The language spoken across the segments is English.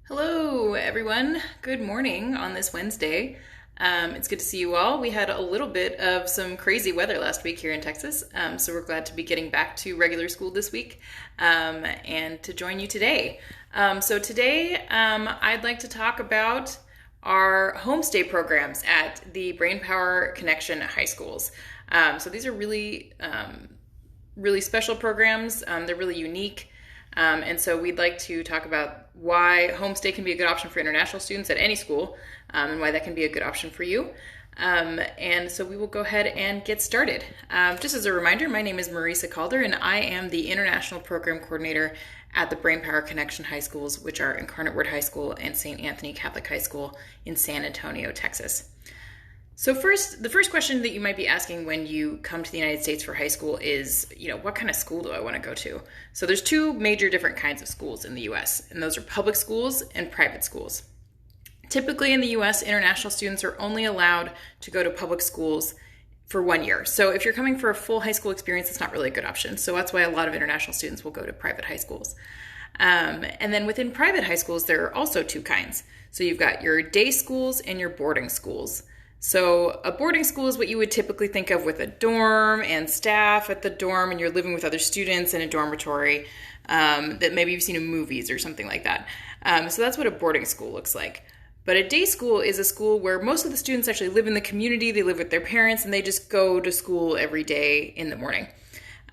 Hello, everyone. Good morning on this Wednesday. It's good to see you all. We had a little bit of some crazy weather last week here in Texas, so we're glad to be getting back to regular school this week and to join you today. Today, I'd like to talk about our homestay programs at the Brainpower Connection High Schools. So these are really special programs. They're really unique. And so we'd like to talk about why homestay can be a good option for international students at any school, and why that can be a good option for you. And so we will go ahead and get started. Just as a reminder, my name is Marisa Calder, and I am the International Program Coordinator at the Brainpower Connection High Schools, which are Incarnate Word High School and St. Anthony Catholic High School in San Antonio, Texas. So the first question that you might be asking when you come to the United States for high school is, what kind of school do I want to go to? So there's two major different kinds of schools in the U.S., and those are public schools and private schools. Typically in the U.S., international students are only allowed to go to public schools for 1 year. So if you're coming for a full high school experience, it's not really a good option. So that's why a lot of international students will go to private high schools. And then within private high schools, there are also two kinds. So you've got your day schools and your boarding schools. So a boarding school is what you would typically think of with a dorm and staff at the dorm, and you're living with other students in a dormitory that maybe you've seen in movies or something like that. So that's what a boarding school looks like. But a day school is a school where most of the students actually live in the community, they live with their parents, and they just go to school every day in the morning.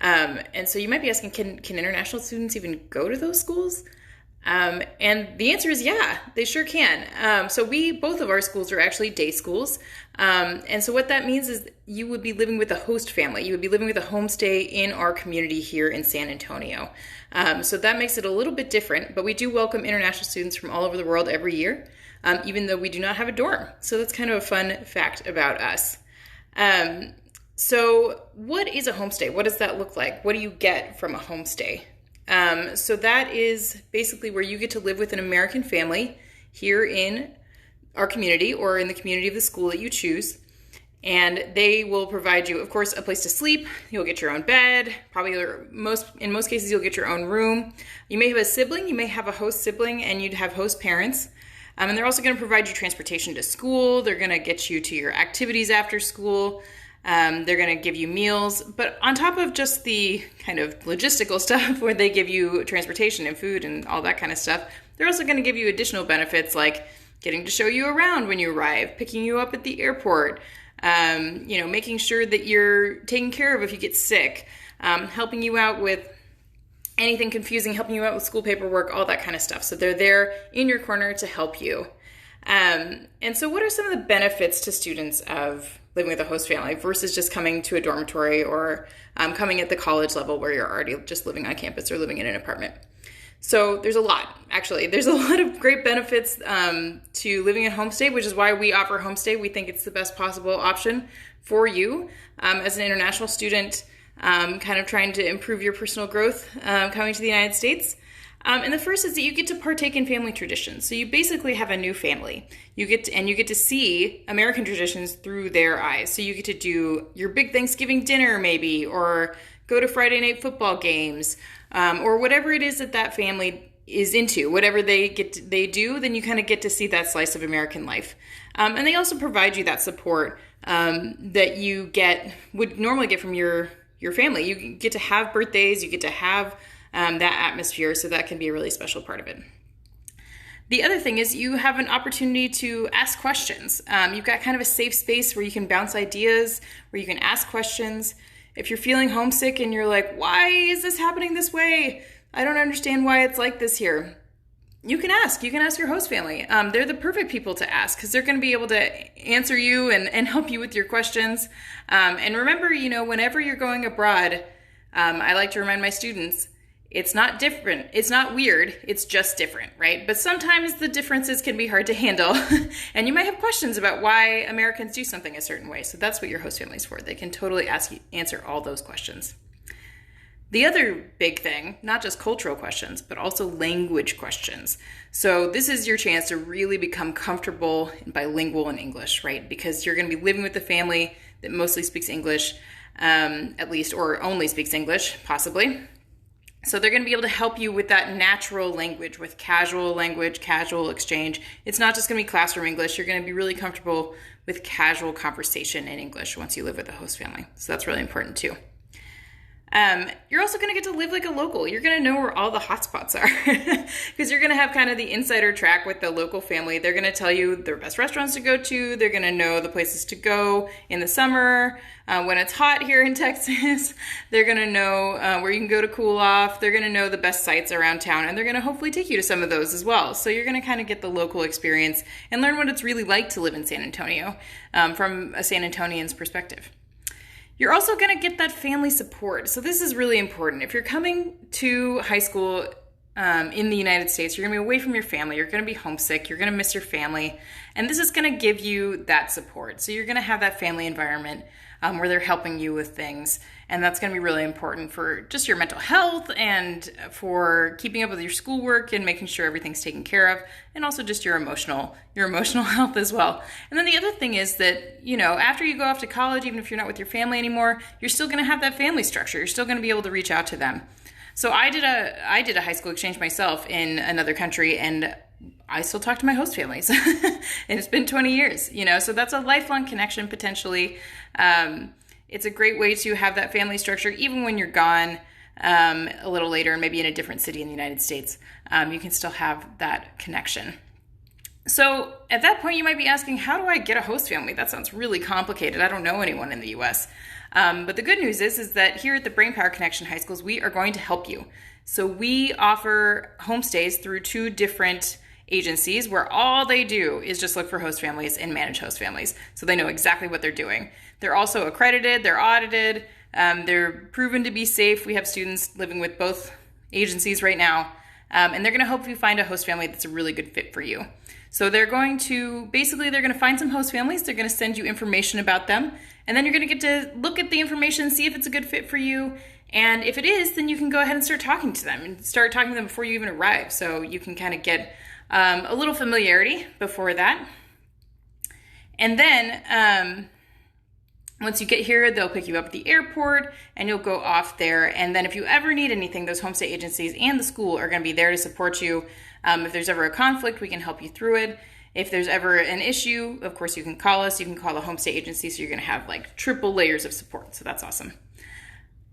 And so you might be asking, can international students even go to those schools? And the answer is yeah, they sure can. So both of our schools are actually day schools. And so what that means is you would be living with a host family. You would be living with a homestay in our community here in San Antonio. So that makes it a little bit different, but we do welcome international students from all over the world every year, even though we do not have a dorm. So that's kind of a fun fact about us. So what is a homestay? What does that look like? What do you get from a homestay? So that is basically where you get to live with an American family here in our community or in the community of the school that you choose. And they will provide you, of course, a place to sleep. You'll get your own bed, in most cases, you'll get your own room. You may have a sibling, you may have a host sibling, and you'd have host parents. And they're also going to provide you transportation to school. They're going to get you to your activities after school. They're going to give you meals, but on top of just the kind of logistical stuff where they give you transportation and food and all that kind of stuff, they're also going to give you additional benefits like getting to show you around when you arrive, picking you up at the airport, making sure that you're taken care of if you get sick, helping you out with anything confusing, helping you out with school paperwork, all that kind of stuff. So they're there in your corner to help you. And so what are some of the benefits to students of living with a host family versus just coming to a dormitory or coming at the college level where you're already just living on campus or living in an apartment? So there's a lot, actually. There's a lot of great benefits to living in homestay, which is why we offer homestay. We think it's the best possible option for you as an international student kind of trying to improve your personal growth coming to the United States. And the first is that you get to partake in family traditions. So you basically have a new family. You get to see American traditions through their eyes. So you get to do your big Thanksgiving dinner maybe, or go to Friday night football games, or whatever it is that family is into. Whatever they do, then you kind of get to see that slice of American life. And they also provide you that support that you would normally get from your family. You get to have birthdays. You get to have that atmosphere, so that can be a really special part of it. The other thing is you have an opportunity to ask questions. You've got kind of a safe space where you can bounce ideas, where you can ask questions. If you're feeling homesick and you're like, why is this happening this way? I don't understand why it's like this here. You can ask your host family. They're the perfect people to ask because they're going to be able to answer you and help you with your questions. And remember, whenever you're going abroad, I like to remind my students, it's not different. It's not weird. It's just different, right? But sometimes the differences can be hard to handle. And you might have questions about why Americans do something a certain way. So that's what your host family is for. They can totally answer all those questions. The other big thing, not just cultural questions, but also language questions. So this is your chance to really become comfortable and bilingual in English, right? Because you're going to be living with a family that mostly speaks English, at least, or only speaks English, possibly. So they're going to be able to help you with that natural language, with casual language, casual exchange. It's not just going to be classroom English. You're going to be really comfortable with casual conversation in English once you live with a host family. So that's really important too. You're also going to get to live like a local. You're going to know where all the hotspots are because you're going to have kind of the insider track with the local family. They're going to tell you their best restaurants to go to. They're going to know the places to go in the summer. When it's hot here in Texas, they're going to know where you can go to cool off. They're going to know the best sites around town, and they're going to hopefully take you to some of those as well. So you're going to kind of get the local experience and learn what it's really like to live in San Antonio from a San Antonian's perspective. You're also going to get that family support. So this is really important. If you're coming to high school in the United States, you're going to be away from your family. You're going to be homesick. You're going to miss your family. And this is going to give you that support. So you're going to have that family environment where they're helping you with things. And that's going to be really important for just your mental health and for keeping up with your schoolwork and making sure everything's taken care of, and also just your emotional health as well. And then the other thing is that, you know, after you go off to college, even if you're not with your family anymore, you're still going to have that family structure. You're still going to be able to reach out to them. So I did a high school exchange myself in another country, and I still talk to my host families. And it's been 20 years, you know, so that's a lifelong connection potentially. It's a great way to have that family structure even when you're gone a little later, maybe in a different city in the United States. You can still have that connection. So at that point, you might be asking, how do I get a host family? That sounds really complicated. I don't know anyone in the U.S. But the good news is that here at the Brainpower Connection High Schools, we are going to help you. So we offer homestays through 2 different agencies where all they do is just look for host families and manage host families. So they know exactly what they're doing. They're also accredited, they're audited, they're proven to be safe. We have students living with both agencies right now, and they're going to help you find a host family that's a really good fit for you. So they're going to find some host families, they're going to send you information about them, and then you're going to get to look at the information, see if it's a good fit for you. And if it is, then you can go ahead and start talking to them before you even arrive. So you can kind of get a little familiarity before that. And then once you get here, they'll pick you up at the airport and you'll go off there. And then if you ever need anything, those homestay agencies and the school are going to be there to support you. If there's ever a conflict, we can help you through it. If there's ever an issue, of course, you can call us. You can call the homestay agency, so you're going to have like triple layers of support. So that's awesome.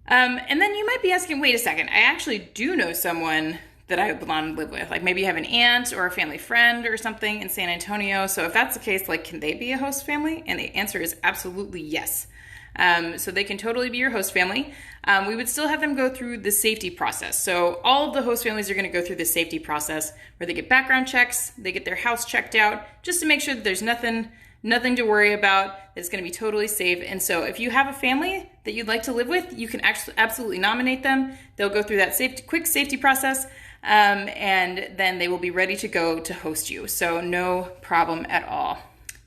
And then you might be asking, wait a second, I actually do know someone that I would want to live with. Like maybe you have an aunt or a family friend or something in San Antonio. So if that's the case, like, can they be a host family? And the answer is absolutely yes. So they can totally be your host family. We would still have them go through the safety process. So all of the host families are going to go through the safety process where they get background checks, they get their house checked out, just to make sure that there's nothing to worry about, that it's going to be totally safe. And so if you have a family that you'd like to live with, you can absolutely nominate them. They'll go through that quick safety process, and then they will be ready to go to host you. So no problem at all.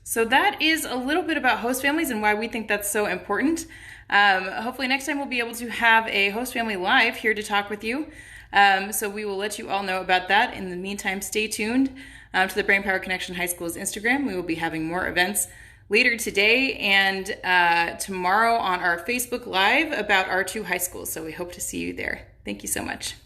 So that is a little bit about host families and why we think that's so important. Hopefully next time we'll be able to have a host family live here to talk with you. So we will let you all know about that. In the meantime, stay tuned to the Brainpower Connection High School's Instagram. We will be having more events later today and tomorrow on our Facebook Live about our 2 high schools. So we hope to see you there. Thank you so much.